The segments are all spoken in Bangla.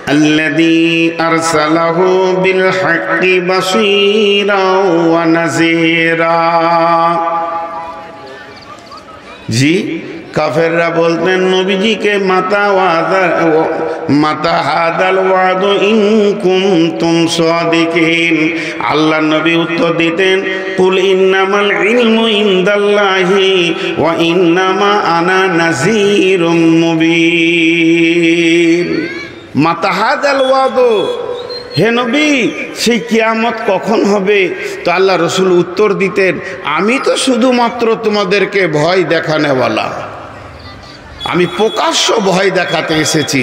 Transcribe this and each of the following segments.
الذي أرسله بالحق بشيرا ونذيرا। জি কাফেররা বলতেন নবীজিকে মাতা হাদাল ওয়াদু ইন কুনতুম সাদিকিন। আল্লাহ নবী উত্তর দিতেন কুল ইন্নামাল ইলমু ইনদাল্লাহি ওয়া ইন্নামা আনা নাযীরুম মুবিন। মাতা হাদাল ওয়াদু, হে নবী সেই কিয়ামত কখন হবে? তো আল্লাহ রসুল উত্তর দিতেন আমি তো শুধুমাত্র তোমাদেরকে ভয় দেখানেওয়ালা, আমি প্রকাশ্য ভয় দেখাতে এসেছি।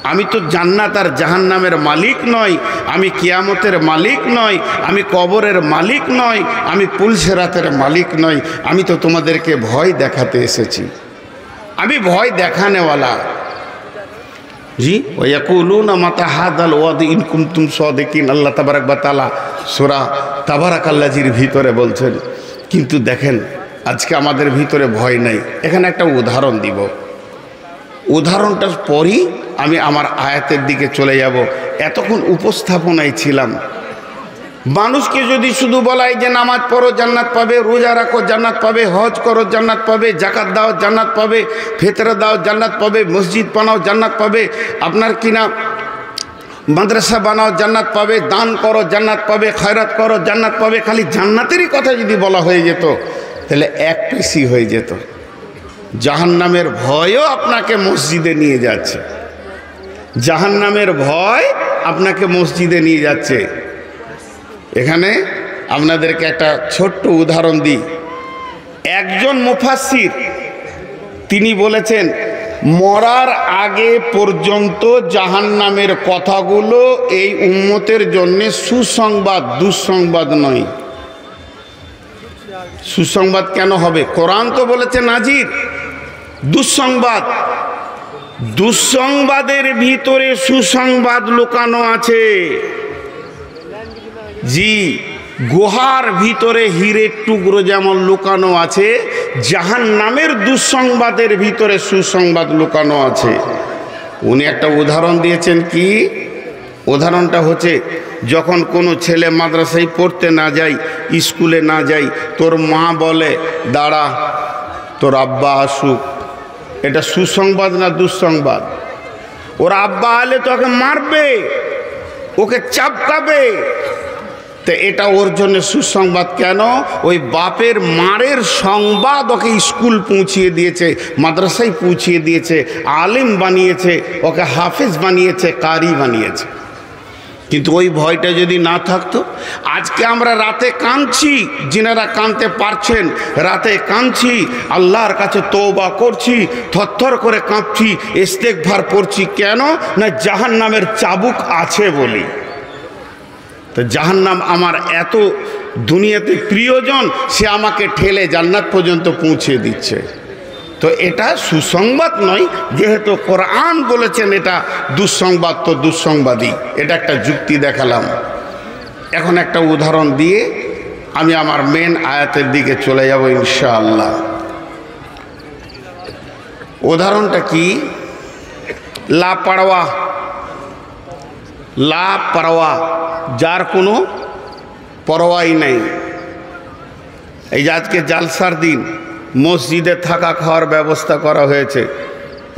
আমি তো জান্নাত আর জাহান্নামের মালিক নই, আমি কিয়ামতের মালিক নই, আমি কবরের মালিক নই, আমি পুলসেরাতের মালিক নই, আমি তো তোমাদেরকে ভয় দেখাতে এসেছি, আমি ভয় দেখানেওয়ালা। জি ওয়াকুলুনা মাতা হাদাল ওয়াদ ইন কুনতুম সাদিকিন। আল্লাহ তাবারাক ওয়া তাআলা সূরা তাবারাকাল্লাজির ভিতরে বলছেন। কিন্তু দেখেন আজকে আমাদের ভিতরে ভয় নাই। এখানে একটা উদাহরণ দিব, উদাহরণটার পরই আমি আমার আয়াতের দিকে চলে যাব। এতক্ষণ উপস্থাপনায় ছিলাম। মানুষকে যদি শুধু বলায় যে নামাজ পড়ো জান্নাত পাবে, রোজা রাখো জান্নাত পাবে, হজ করো জান্নাত পাবে, যাকাত দাও জান্নাত পাবে, ফিতরা দাও জান্নাত পাবে, মসজিদ বানাও জান্নাত পাবে, আপনার কিনা মাদ্রাসা বানাও জান্নাত পাবে, দান করো জান্নাত পাবে, খয়রাত করো জান্নাত পাবে, খালি জান্নাতেরই কথা যদি বলা হয়ে যেত তাহলে এক পিসি হয়ে যেত। জাহান্নামের ভয়ও আপনাকে মসজিদে নিয়ে যাচ্ছে, জাহান্নামের ভয় আপনাকে মসজিদে নিয়ে যাচ্ছে। এখানে আপনাদেরকে একটা ছোট্ট উদাহরণ দিই। একজন মুফাসসির তিনি বলেছেন মরার আগে পর্যন্ত জাহান্নামের কথাগুলো এই উম্মতের জন্য সুসংবাদ, দুঃসংবাদ নয়। সুসংবাদ কেন হবে? কোরআন তো বলেছে নাজির। দুঃসংবাদ, দুঃসংবাদের ভিতরে সুসংবাদ লুকানো আছে। জি গুহার ভিতরে হীরের টুকরো যেমন লুকানো আছে, জাহান্নামের দুঃসংবাদের ভিতরে সুসংবাদ লুকানো আছে। উনি একটা উদাহরণ দিয়েছেন। কি উদাহরণটা হচ্ছে, যখন কোনো ছেলে মাদ্রাসায় পড়তে না যায়, স্কুলে না যায়, তোর মা বলে দাঁড়া তোর আব্বা আসুক। এটা সুসংবাদ না দুঃসংবাদ? ওর আব্বা আলে তোকে মারবে, ওকে চাপকাবে। তো এটা ওর জন্য সুসংবাদ কেন? ওই বাপের মারের সংবাদ ওকে স্কুল পৌঁছিয়ে দিয়েছে, মাদ্রাসায় পৌঁছিয়ে দিয়েছে, আলেম বানিয়েছে, ওকে হাফেজ বানিয়েছে, কারি বানিয়েছে। কিন্তু ওই ভয়টা যদি না থাকতো, আজকে আমরা রাতে কাঁদছি, যিনারা কাঁদতে পারছেন রাতে কাঁদছি, আল্লাহর কাছে তওবা করছি, থরথর করে কাঁপছি, ইস্তেগফার পড়ছি। কেন না? জাহান্নামের চাবুক আছে বলি। তো জাহান্নাম আমার এত দুনিয়াতে প্রিয়জন, সে আমাকে ঠেলে জান্নাত পর্যন্ত পৌঁছে দিচ্ছে। তো এটা সুসংবাদ নয়, যেহেতু কোরআন বলেছেন এটা দুঃসংবাদ, তো দুঃসংবাদই। এটা একটা যুক্তি দেখালাম। এখন একটা উদাহরণ দিয়ে আমি আমার মেন আয়াতের দিকে চলে যাব ইনশাআল্লাহ। উদাহরণটা কি? লাপারওয়া, লাপারওয়া, যার কোনো পরোয়াই নাই। এই যে আজকে জালসার দিন মসজিদে থাকা খাওয়ার ব্যবস্থা করা হয়েছে।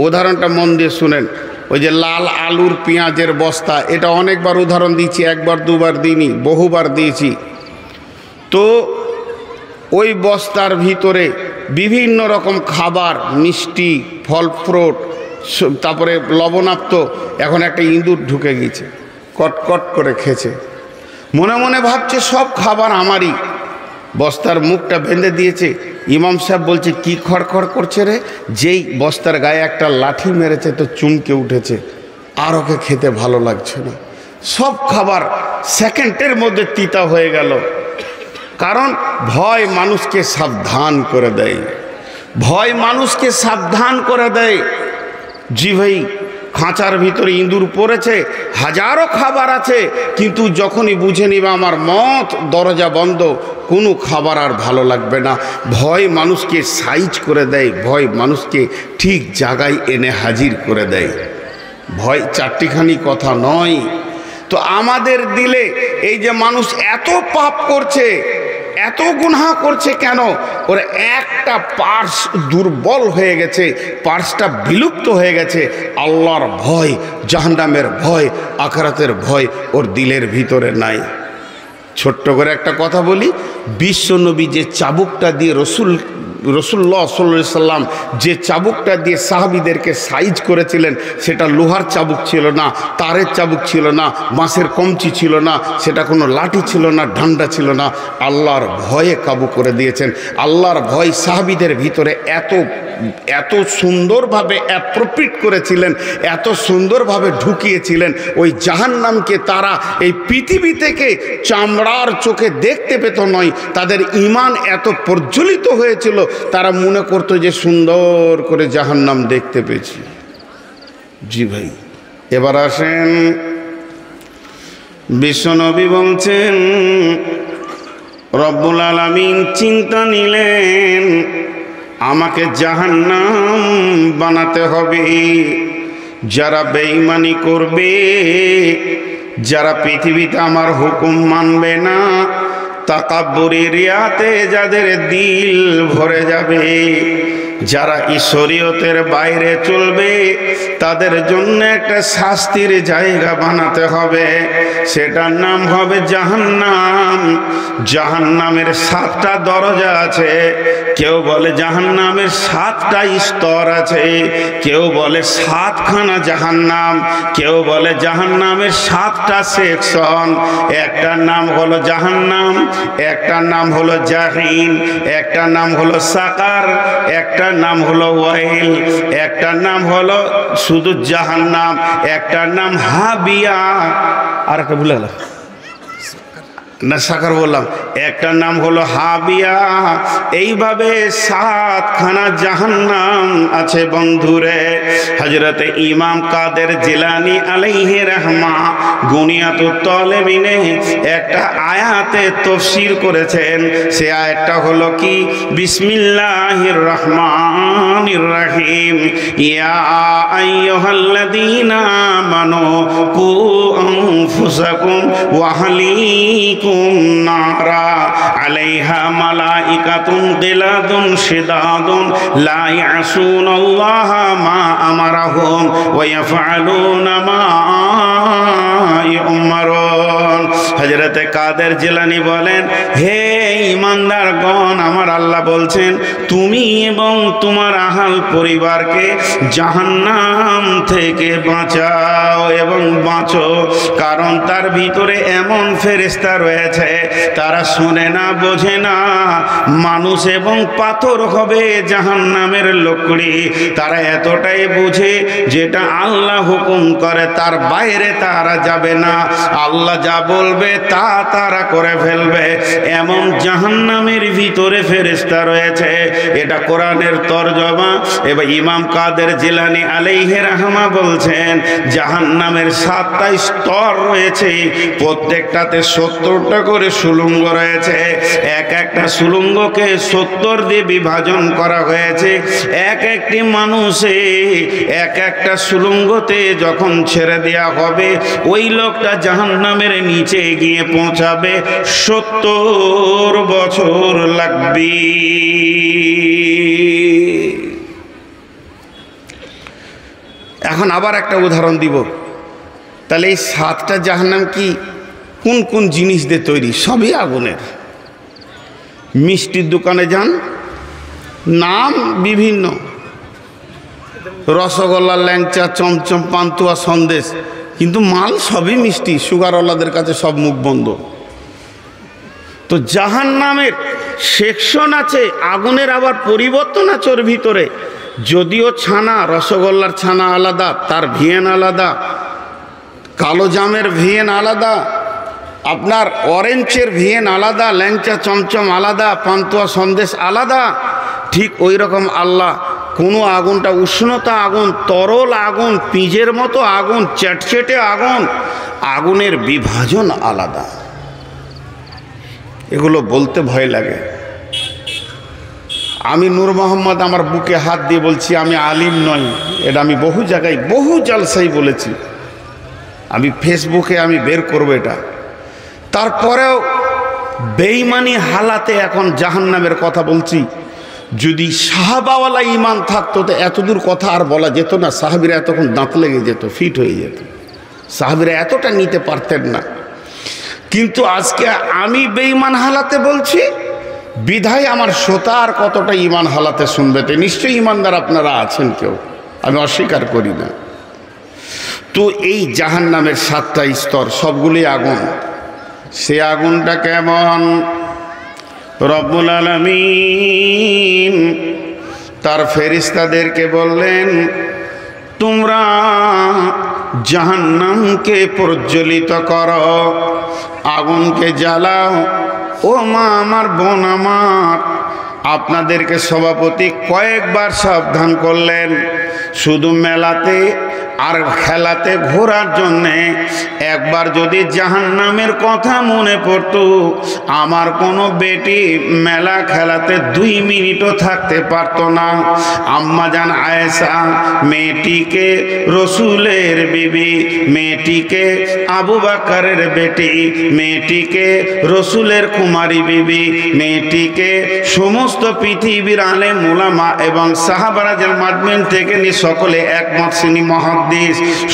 উদাহরণটা মন দিয়ে শুনেন। ওই যে লাল আলুর পেঁয়াজের বস্তা, এটা অনেকবার উদাহরণ দিয়েছি, একবার দুবার দিইনি, বহুবার দিয়েছি। তো ওই বস্তার ভিতরে বিভিন্ন রকম খাবার, মিষ্টি, ফল ফ্রুট, তারপরে লবণাক্ত। এখন একটা ইঁদুর ঢুকে গেছে, কটকট করে খেছে, মনে মনে ভাবছে সব খাবার আমারই। বস্তার মুখটা বেঁধে দিয়েছে। ইমাম সাহেব বলছে কি খড়খড় করছে রে? যেই বস্তার গায়ে একটা লাঠি মেরেছে তো চুমকে উঠেছে, আর ওকে খেতে ভালো লাগছে না। সব খাবার সেকেন্ডের মধ্যে তিতা হয়ে গেল। কারণ ভয় মানুষকে সাবধান করে দেয়, ভয় মানুষকে সাবধান করে দেয়। জি ভাই, খাঁচার ভিতরে ইঁদুর পড়েছে, হাজারো খাবার আছে, কিন্তু যখনই বুঝে নিবে আমার মত, দরজা বন্ধ, কোনো খাবার আর ভালো লাগবে না। ভয় মানুষকে সাইজ করে দেয়, ভয় মানুষকে ঠিক জায়গায় এনে হাজির করে দেয়। ভয় চারটিখানি কথা নয়। তো আমাদের দিলে এই যে মানুষ এত পাপ করছে, এত গুনাহ করছে কেন? ওর একটা পার্স দুর্বল হয়ে গেছে, পার্সটা বিলুপ্ত হয়ে গেছে। আল্লাহর ভয়, জাহান্নামের ভয়, আখিরাতের ভয় ওর দিলের ভিতরে নাই। ছোট্ট করে একটা কথা বলি, বিশ্বনবী যে চাবুকটা দিয়ে রসুল্লাহ সাল্লাল্লাহু আলাইহি সাল্লাম যে চাবুকটা দিয়ে সাহাবীদেরকে সাইজ করেছিলেন, সেটা লোহার চাবুক ছিল না, তারের চাবুক ছিল না, বাঁশের কমচি ছিল না, সেটা কোনো লাঠি ছিল না, ডান্ডা ছিল না। আল্লাহর ভয়ে কাবু করে দিয়েছেন। আল্লাহর ভয় সাহাবীদের ভিতরে এত সুন্দরভাবে অ্যাপ্রোপ্রিয়েট করেছিলেন, এত সুন্দরভাবে ঢুকিয়েছিলেন, ওই জাহান্নামকে তারা এই পৃথিবী থেকে চামড়ার চোখে দেখতে পেত নয়। তাদের ঈমান এত প্রজ্বলিত হয়েছিল, তারা মনে করতো যে সুন্দর করে জাহান্নাম দেখতে পেয়েছি। জি ভাই, এবার আসেন, বিশ্বনবী বলছেন রব্বুল আলামিন চিন্তা নিলেন আমাকে জাহান্নাম বানাতে হবে। যারা বেঈমানি করবে, যারা পৃথিবীতে আমার হুকুম মানবে না, তাকাব্বুরি রিয়াতে যাদের দিল ভরে যাবে, যারা শরীয়তের বাইরে চলবে, তাদের জন্য একটা শাস্তির জায়গা বানাতে হবে। সেটার নাম হবে জাহান্নাম। জাহান্নামের 7টা দরজা আছে। কেউ বলে জাহান্নামের 7টা স্তর আছে, কেউ বলে 7খানা জাহান্নাম, কেউ বলে জাহান্নামের 7টা সেকশন। একটার নাম হলো জাহান্নাম, একটার নাম হলো জাহিম, একটার নাম হলো সাকার, একটার নাম হলো ওয়াইল, একটার নাম হলো শুধু জাহান্নাম, একটার নাম হাবিয়া, আর একটা ভুলে গেলাম না, সাকার বললাম, একটার নাম হলো হাবিয়া। এইভাবে 7খানা জাহান্নাম আছে বন্ধুরে। হযরতে ইমাম কাদের জিলানী আলাইহি রাহমা গুনিয়াতুত তালেবিনে একটা আয়াতে তাফসীর করেছেন। সে আয়াতটা হলো কি, বিসমিল্লাহির রহমানির রহিম, ইয়া আইয়ুহাল্লাযীনা আমানু কু আনফুসাকুম ওয়া আহলিকুম নারা আলাইহা মালাইকাতুন গিলাদুন শিদাদুন লা ইয়াসুনাল্লাহা মা আমারাহুম ওয়া ইয়াফআলুনা মা ইউমারুন। হযরতে কাদের জিলানী বলেন, হে ঈমানদারগণ, আমার আল্লাহ বলছেন তুমি এবং তোমার আহাল পরিবারকে জাহান্নাম থেকে বাঁচাও এবং বাঁচো, কারণ তার ভিতরে এমন ফেরেশতা রয়েছে তারা শুনে না, বোঝে না। মানুষ এবং পাথর হবে জাহান্নামের লকড়ি। তারা এতটাই বুঝে যেটা আল্লাহ হুকুম করে তার বাইরে তারা যাবে না, আল্লাহ যা বলবে তা তারা করে ফেলবে। এমন জাহান্নামের ভিতরে ফেরেশতা রয়েছে। এটা কোরআনের তরজমা। এবার ইমাম কাদের জিলানী আলাইহি রাহমা বলছেন জাহান্নামের 7টা স্তর রয়েছে, প্রত্যেকটাতে 70টা করে সুলঙ্গ রয়েছে। এক একটা সুলঙ্গকে 70 দিয়ে বিভাজন করা হয়েছে। এক একটি মানুষে এক একটা সুলঙ্গতে যখন ছেড়ে দেওয়া হবে, ওই লোকটা জাহান্নামের নিচে গিয়ে পৌঁছাবে 70 বছর লাগবে। এখন আবার একটা উদাহরণ দিব। তাহলে এই 7টা জাহান্নাম কি কোন কোন জিনিস দিয়ে তৈরি? সবই আগুনের। মিষ্টির দোকানে যান, নাম বিভিন্ন, রসগোল্লা, ল্যাংচা, চমচম, পান্তুয়া, সন্দেশ, কিন্তু মাল সবই মিষ্টি। সুগারওয়ালাদের কাছে সব মুখ বন্ধ। তো জাহান্নামের সেকশন আছে, আগুনের আবার পরিবর্তন আছে ওর ভিতরে। যদিও ছানা, রসগোল্লার ছানা আলাদা, তার ভিয়েন আলাদা, কালো জামের ভিয়েন আলাদা, আপনার অরেঞ্জের ভিয়েন আলাদা, ল্যাংচা চমচম আলাদা, পান্তুয়া সন্দেশ আলাদা। ঠিক ওই রকম আল্লাহ কোনো আগুনটা উষ্ণতা আগুন, তরল আগুন, পিঁজের মতো আগুন, চ্যাটচেটে আগুন, আগুনের বিভাজন আলাদা। এগুলো বলতে ভয় লাগে। আমি নূর মোহাম্মদ আমার বুকে হাত দিয়ে বলছি আমি আলিম নই, এটা আমি বহু জায়গায় বহু জালসাই বলেছি, আমি ফেসবুকে আমি বের করবো এটা। তারপরেও বেঈমানি হালাতে এখন জাহান্নামের কথা বলছি। যদি সাহাবাওয়ালা ইমান থাকতো তো এতদূর কথা আর বলা যেত না, সাহাবীরা এতক্ষণ দাঁত লেগে যেত, ফিট হয়ে যেত, সাহাবীরা এতটা নিতে পারতেন না। কিন্তু আজকে আমি বেঈমান হালাতে বলছি, বিধায় আমার শ্রোতা আর কতটা ইমান হালাতে শুনবে। তো নিশ্চয়ই ইমানদার আপনারা আছেন কেউ, আমি অস্বীকার করি না। তো এই জাহান্নামের 7টা স্তর, সবগুলি আগুন। সে আগুনটা কেমন? রব্বুল আলামিন তার ফেরেশতাদেরকে বললেন, তোমরা জাহান্নামকে প্রজ্বলিত করো, আগুনকে জ্বালাও। ও মা আমার, বোন আমার, আপনাদেরকে সভাপতি কয়েকবার সাবধান করলেন, শুধু মেলাতে আর খেলাতে ঘোরার জন্যে একবার যদি জাহান্নামের কথা মনে পড়তো, আমার কোনো বেটি মেলা খেলাতে 2 মিনিটও থাকতে পারতো না। আম্মাজান আয়েশা মেয়েটিকে রসুলের বিবি, মেয়েটিকে আবু বকরের বেটি, মেয়েটিকে রসুলের কুমারী বিবি, মেয়েটিকে সমস্ত পৃথিবীর আলেম উলামা এবং সাহাবারাজের মাজমিন থেকে সকলে একমত শ্রেণী মহাদ্দিস।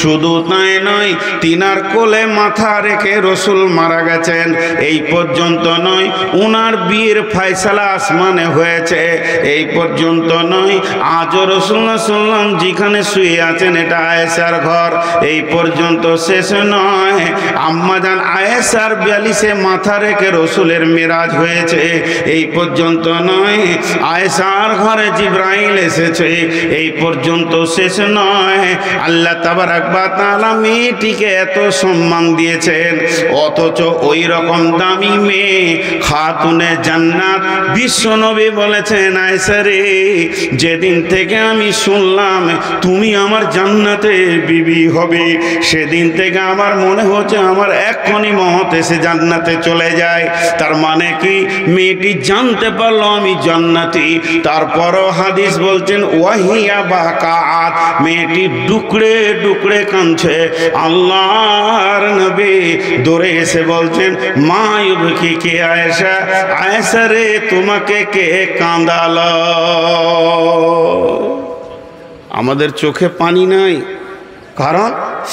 শুধু তাই নয়, তিনার কোলে মাথা রেখে রসুল মারা গেছেন, এই পর্যন্ত নয়, উনার বিয়ের ফয়সালা আসমানে হয়েছে, এই পর্যন্ত নয়, আজও রাসূলুল্লাহ সাল্লাল্লাহু আলাইহি যেখানে শুয়ে আছেন এটা আয়েশার ঘর, এই পর্যন্ত শেষ নয়, আম্মাজান আয়েশার 42-এ মাথা রেখে রসুলের মেরাজ হয়েছে, এই পর্যন্ত নয়, আয়েশার ঘরে জিবরাইল এসেছে, এই পর্যন্ত শেষ নয়, আল্লাহ তাবারাক ওয়া তাআলা মেয়েটিকে এত সম্মান দিয়েছেন, অথচ ওই রকম দামি মেয়ে খাতুনে জান্নাত বিশ্বনবী বলেছেন, আয়েশা রে, যেদিন থেকে আমি শুনলাম তুমি আমার জান্নাতে বিবি হবে, সেদিন থেকে আমার মনে হচ্ছে আমার এক্ষুনি মহৎ এসে জান্নাতে চলে যায়। তার মানে কি, মেয়েটি জানতে পারলো আমি জান্নাতি, তারপরও হাদিস বলছেন ওয়াহিয়া বাকাত, মেয়েটি ডুকরে ডুকরে কাঁদছে। আল্লাহর নবী দৌড়ে এসে বলছেন, মা ইউবকি কে আয়েশা, আয়েশা রে তোমাকে কে কাঁদালো? আমাদের চোখে পানি নাই, কারণ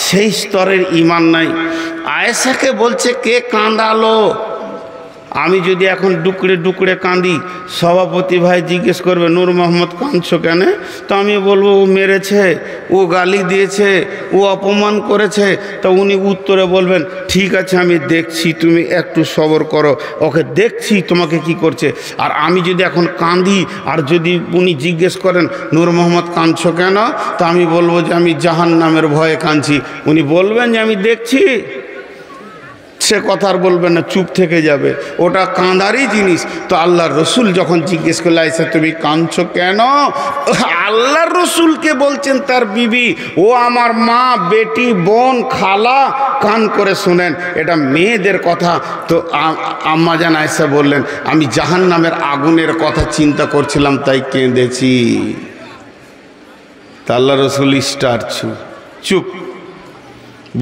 সেই স্তরের ঈমান নাই। আয়েশাকে বলছে কে কাঁদালো? আমি যদি এখন ডুকরে ডুকরে কাঁদি, সভাপতি ভাই জিজ্ঞেস করবে নূর মোহাম্মদ কাঁদছো কেন? তো আমি বলবো ও মেরেছে, ও গালি দিয়েছে, ও অপমান করেছে। তা উনি উত্তরে বলবেন, ঠিক আছে আমি দেখছি, তুমি একটু সবর করো, ওকে দেখছি তোমাকে কি করছে। আর আমি যদি এখন কাঁদি আর যদি উনি জিজ্ঞেস করেন নূর মোহাম্মদ কাঁদছো কেন, তো আমি বলবো যে আমি জাহান্নামের ভয়ে কাঁদছি। উনি বলবেন যে আমি দেখছি, সে কথা আর বলবেন না, চুপ থেকে যাবে, ওটা কাঁদারই জিনিস। তো আল্লাহর রসুল যখন জিজ্ঞেস করলে আয়েশা তুমি কাঁদছো কেন, আল্লাহর রসুলকে বলছেন তার বিবি, ও আমার মা, বেটি, বোন, খালা, কান করে শুনেন, এটা মেয়েদের কথা। তো আম্মাজান আয়েশা বললেন, আমি জাহান্নামের আগুনের কথা চিন্তা করছিলাম তাই কেঁদেছি। তা আল্লাহ রসুল স্টার চুপ,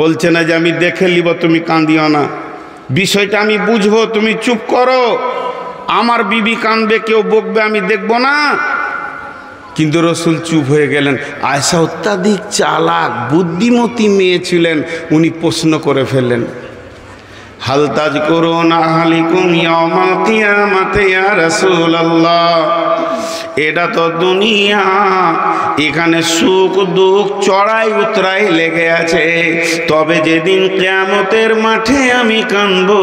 বলছে না যে আমি দেখে নিব, তুমি কাঁদিও না, বিষয়টা আমি বুঝবো, তুমি চুপ করো, আমার বিবি কাঁদবে, কেউ বকবে, আমি দেখব না। কিন্তু রসুল চুপ হয়ে গেলেন। আয়েশা অত্যাধিক চালাক বুদ্ধিমতী মেয়ে ছিলেন, উনি প্রশ্ন করে ফেললেন, হাল তাযকুরুনা আহলিকুম ইয়াওমাল কিয়ামাতি ইয়া রাসূলুল্লাহ, এটা তো দুনিয়া, এখানে সুখ দুঃখ চড়াই উতরাই লেগে আছে, তবে যেদিন কিয়ামতের মাঠে আমি কাঁদবো,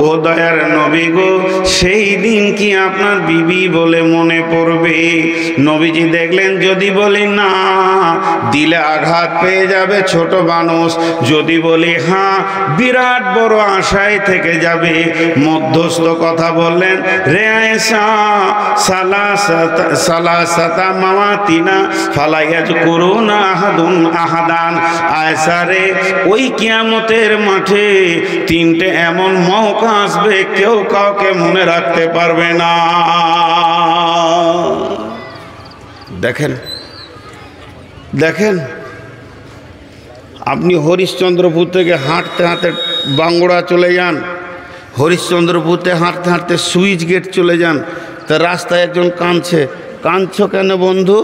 ও দয়ার নবী গো, সেই দিন কি আপনার বিবি বলে মনে পড়বে? নবীজি দেখলেন যদি বলি না, দিলে আঘাত পেয়ে যাবে ছোট মানুষ, যদি বলি হ্যাঁ, বিরাট বড় আশায় থেকে যাবে। মধ্যস্থ কথা বললেন, রে আয়েশা, সালাসাতা মাওয়াতিনা ফালা ইয়াযকুরুনা আহাদুন আহাদান, আয়েশা রে, ওই কিয়ামতের মাঠে 3টে এমন মৌকা আসবে, কেউ কাউকে মনে রাখতে পারবে না। দেখেন দেখেন, আপনি হরিশ্চন্দ্রপুর থেকে হাঁটতে হাঁটতে বাঙ্গুড়া চলে যান, হরিশ্চন্দ্রপুর থেকে হাঁটতে হাঁটতে সুইচ গেট চলে যান, তা রাস্তায় একজন কাঁদছে। কাঁদছো কেন বন্ধু?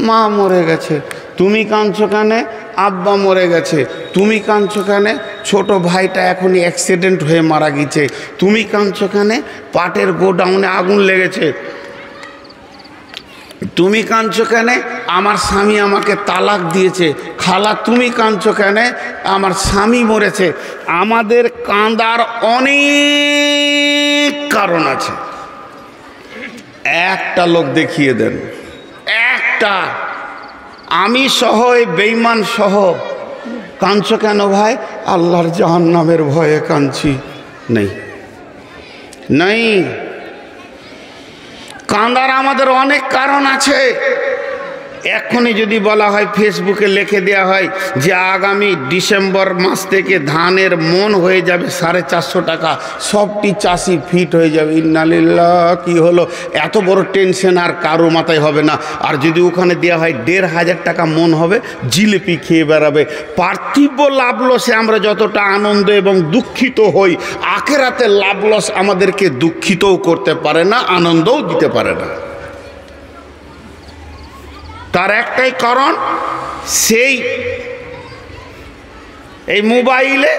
মা মরে গেছে। তুমি কাঁদছো কেন? আব্বা মরে গেছে। তুমি কাঁদছো কেন? ছোট ভাইটা এখনই অ্যাক্সিডেন্ট হয়ে মারা গেছে। তুমি কাঁদছো কেন? পাটের গোডাউনে আগুন লেগেছে। তুমি কাঁদছো কেন? আমার স্বামী আমাকে তালাক দিয়েছে। খালা তুমি কাঁদছো কেন? আমার স্বামী মরেছে। আমাদের কাঁদার অনেক কারণ আছে, একটা লোক দেখিয়ে দেন, একটা। আমি সহ এই বেঈমান সহ। কাঁদছো কেন ভাই? আল্লাহর জাহান্নামের ভয়ে কাঁদছি। নেই নেই, কাঁদার আমাদের অনেক কারণ আছে। এখনই যদি বলা হয়, ফেসবুকে লিখে দেওয়া হয় যে আগামী ডিসেম্বর মাস থেকে ধানের মন হয়ে যাবে 450 টাকা, সবটি চাষি ফিট হয়ে যাবে। ইন্নালিল্লাহ, কি হলো? এত বড় টেনশন আর কারো মাথায় হবে না। আর যদি ওখানে দেওয়া হয় 1500 টাকা মন হবে, জিলিপি খেয়ে বেড়াবে। পার্থিব লাভ লসে আমরা যতটা আনন্দ এবং দুঃখিত হই, আখেরাতে লাভ লস আমাদেরকে দুঃখিতও করতে পারে না, আনন্দও দিতে পারে না। তার একটাই কারণ, এই মোবাইলে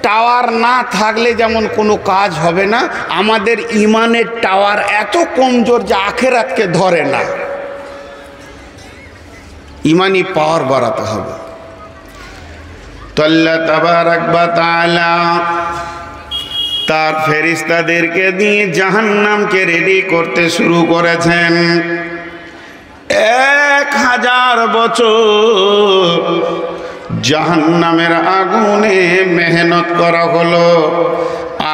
টাওয়ার না থাকলে যেমন কোনো কাজ হবে না, আমাদের ইমানের টাওয়ার এত কমজোর যে আখেরাতকে ধরে না। ইমানি পাওয়ার বাড়াতে হবে। তো আল্লাহ তাবারাক ওয়া তাআলা তার ফেরেশতাদেরকে দিয়ে জাহান্নামকে রেডি করতে শুরু করেছেন। 1000 বছর জাহান্নামের আগুনে মেহনত করা হলো।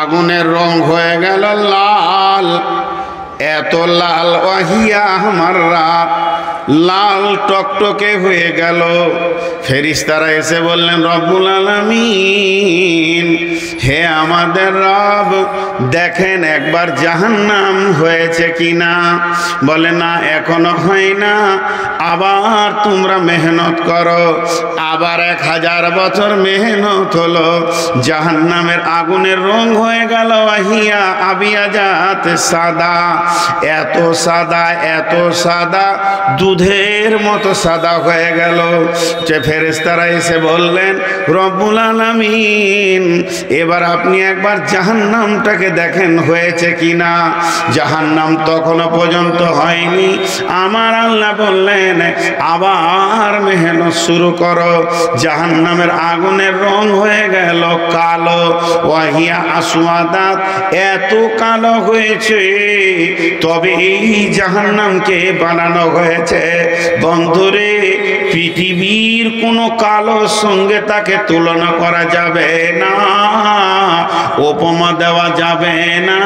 আগুনের রং হয়ে গেল লাল, এত লাল, ওয়াহিয়া আমার রাত, লাল টকটকে হয়ে গেল। ফেরেশতারা এসে বললেন, রব্বুল আলামিন, হে আমাদের রব, দেখেন একবার জাহান্নাম হয়েছে কিনা। বলে না, এখনো হয় না, আবার তোমরা মেহনত করো। আবার 1000 বছর মেহনত হলো, জাহান্নামের আগুনের রং হয়ে গেল ওয়াহিয়া আবিয়াজাত সাদা, এত সাদা, এত সাদা, দুধের মতো সাদা হয়ে গেল। যে ফেরেশতারা এসে বললেন, রব্বুল আলামিন, এবার আপনি একবার জাহান্নামটাকে দেখেন হয়েছে কিনা। জাহান্নাম তখনও পর্যন্ত হয়নি। আমার আল্লাহ বললেন, আবার মেহনত শুরু করো। জাহান্নামের আগুনের রং হয়ে গেল কালো, ওয়াহিয়া আসওয়াদাত, এত কালো হয়েছে। তবে এই জাহান্নামকে বানানো হয়েছে। বন্ধুরে, পৃথিবীর কোনো কালোর সঙ্গে তাকে তুলনা করা যাবে না, উপমা দেওয়া যাবে না।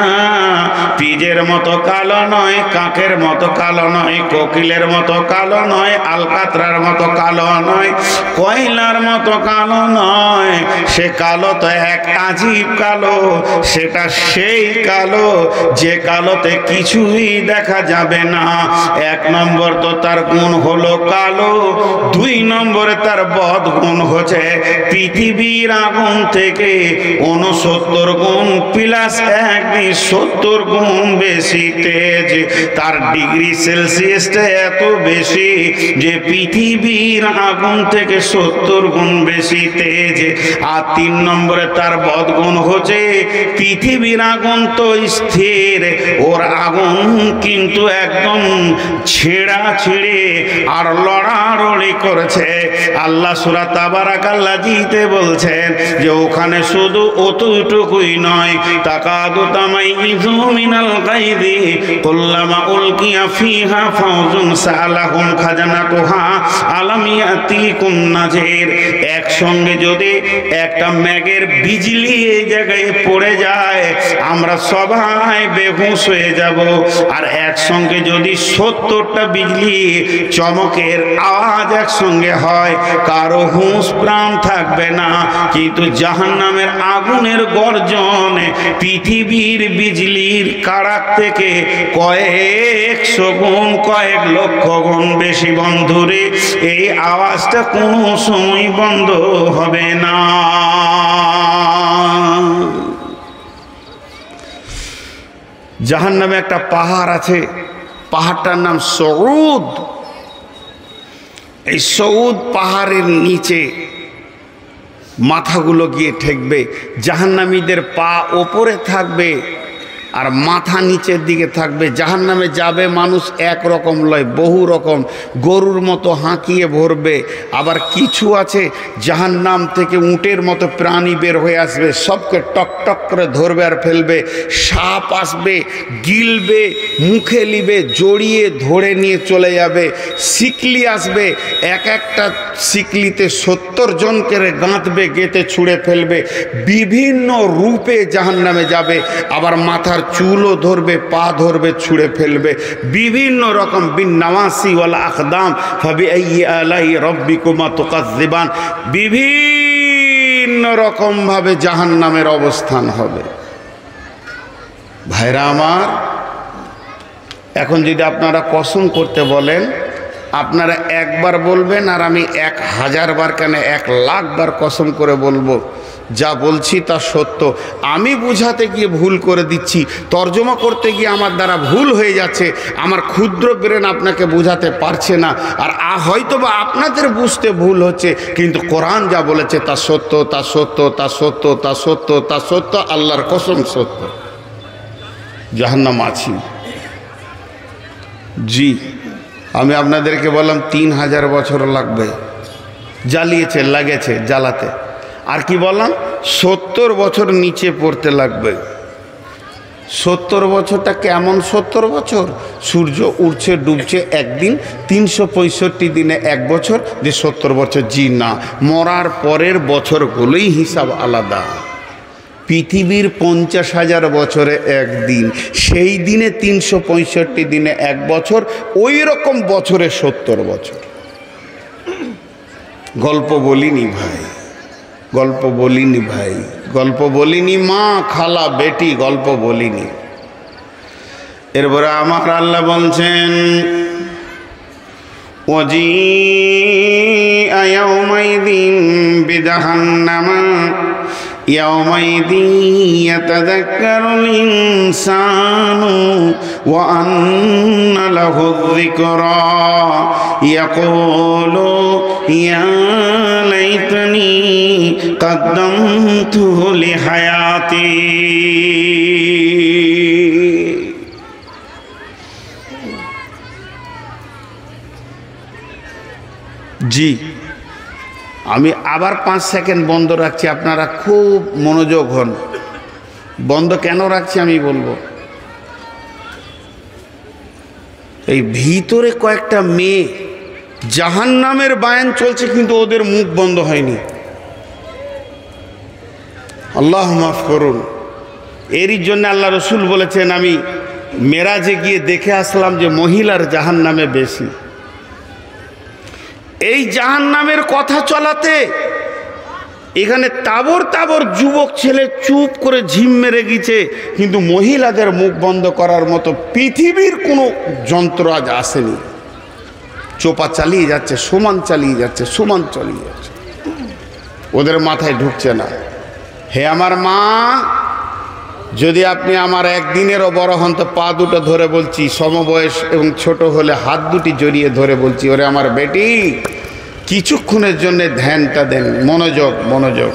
পিজের মতো কালো নয়, কাকের মতো কালো নয়, কোকিলের মতো কালো নয়, আলকাতরার মতো কালো নয়, কয়লার মতো কালো নয়। সে কালো তো এক আজীব কালো। সেটা সেই কালো যে কালোতে কিছুই দেখা যাবে না। 1 নম্বর তো তার গুণ হলো কালো, 2 নম্বরে তার বদ গুণ হচ্ছে পৃথিবীর আগুন থেকে 69 গুণ প্লাস 70 গুণ বেশি তেজ। তার ডিগ্রি সেলসিয়াসটা এত বেশি যে পৃথিবীর আগুন থেকে 70 গুণ বেশি তেজ। আর 3 নম্বরে তার বদগুণ হচ্ছে পৃথিবীর আগুন তো স্থির, ওর আগুন কিন্তু একদম ছেঁড়া ছিঁড়ে আর লড়াড়ি করেছে। আল্লাহ সূরা তাবারাকাল্লাযীতে বলছেন যে ওখানে শুধু অতটুকুই নয়, তাকাদু তামাইযু মিনাল গায়যি কুল্লামা উলকিয়া ফিহা ফাওজুন সালাহুম খাজানাতুহা আলাম ইয়াতিকুম নাযির। একসঙ্গে যদি একটা মেঘের বিজলি এই জায়গায় পড়ে যায়, আমরা সবাই বেহুশ হয়ে যাব। আর একসঙ্গে যদি 70টা বিজলি চমকের আওয়াজ একসঙ্গে হয়, কারো হুঁশ প্রাণ থাকবে না। কিন্তু জাহান্নামের আগুনের গর্জন পৃথিবীর বিজলির কাড়াক থেকে কয়েকশো গুণ, কয়েক লক্ষ গুণ বেশি বন্ধুরে। এই আওয়াজটা কোনো সময় বন্ধ হবে না। জাহান্নামে একটা পাহাড় আছে, পাহাড়টার নাম সউদ। এই সউদ পাহাড়ের নিচে মাথাগুলো গিয়ে ঠেকবে। জাহান্নামীদের পা ওপরে থাকবে আর মাথা নিচের দিকে থাকবে। জাহান্নামে যাবে মানুষ একরকম লয়, বহু রকম, গরুর মতো হাঁকিয়ে ভরবে। আবার কিছু আছে জাহান্নাম থেকে উটের মতো প্রাণী বের হয়ে আসবে, সবকে টক টক করে ধরবে আর ফেলবে। সাপ আসবে, গিলবে, মুখে নিবে, জড়িয়ে ধরে নিয়ে চলে যাবে। শিকলি আসবে, এক একটা শিকলিতে 70 জনকে গাঁথবে, গেঁথে ছুঁড়ে ফেলবে। বিভিন্ন রূপে জাহান্নামে যাবে। আবার মাথার চুলও ধরবে, পা ধরবে, ছুঁড়ে ফেলবে। বিভিন্ন রকম বিন নাওয়াসি ওয়াল আকদাম ফাবিআইয়ি আলাই রাব্বিকুমা তুকাজ্জিবান, বিভিন্ন রকম ভাবে জাহান্নামের অবস্থান হবে। ভাইরা আমার, এখন যদি আপনারা কসম করতে বলেন, আপনারা একবার বলবেন আর আমি 1000 বার কেন 1,00,000 বার কসম করে বলবো, যা বলছি তা সত্য। আমি বুঝাতে গিয়ে ভুল করে দিচ্ছি, তর্জমা করতে গিয়ে আমার দ্বারা ভুল হয়ে যাচ্ছে, আমার ক্ষুদ্র ব্রেন আপনাকে বুঝাতে পারছে না। আর হয়তো বা আপনাদের বুঝতে ভুল হচ্ছে, কিন্তু কোরআন যা বলেছে তা সত্য, তা সত্য, তা সত্য, তা সত্য, তা সত্য, আল্লাহর কসম সত্য। জাহান্নাম আছি। জি, আমি আপনাদেরকে বললাম 3000 বছর লাগবে, জ্বালিয়েছে, লাগেছে জ্বালাতে। আর কি বললাম, 70 বছর নিচে পড়তে লাগবে। 70 বছরটা কেমন 70 বছর? সূর্য উঠছে ডুবছে একদিন, 365 দিনে 1 বছর, যে 70 বছর? জি না, মরার পরের বছরগুলোই হিসাব আলাদা। পৃথিবীর 50,000 বছরে একদিন, সেই দিনে 365 দিনে 1 বছর, ওই রকম বছরে 70 বছর। গল্প বলিনি ভাই, গল্প বলিনি ভাই, গল্প বলিনি মা, খালা, বেটি, গল্প বলিনি। এরপরে আমার আল্লাহ বলছেন, وجيء يومئذ بجهنم يومئذ يتذكر الإنسان وأنى له الذكرى يقول يا ليتني قدمت لحياتي। জি, আমি আবার 5 সেকেন্ড বন্ধ রাখছি, আপনারা খুব মনোযোগ হন। বন্ধ কেন রাখছি আমি বলবো। এই ভিতরে কয়েকটা মেয়ে জাহান্নামের বায়ান চলছে, কিন্তু ওদের মুখ বন্ধ হয়নি। আল্লাহ মাফ করুন। এরই জন্য আল্লাহ রসুল বলেছেন, আমি মেরাজে গিয়ে দেখে আসলাম যে মহিলার জাহান্নামে বেশি। এই জাহান্নামের কথা চলাতে এখানে তাবর তাবর যুবক ছেলে চুপ করে ঝিম মেরে গেছে, কিন্তু মহিলাদের মুখ বন্ধ করার মতো পৃথিবীর কোনো যন্ত্র আজ আসেনি। চোপা চালিয়ে যাচ্ছে, সমান চালিয়ে যাচ্ছে, সমান চালিয়ে যাচ্ছে, ওদের মাথায় ঢুকছে না। হে আমার মা, যদি আপনি আমার একদিনেরও বড় হন তো পা দুটো ধরে বলছি, সমবয়স এবং ছোট হলে হাত দুটি জড়িয়ে ধরে বলছি, ওরে আমার বেটি, কিছুক্ষণের জন্য ধ্যানটা দেন, মনোযোগ, মনোযোগ।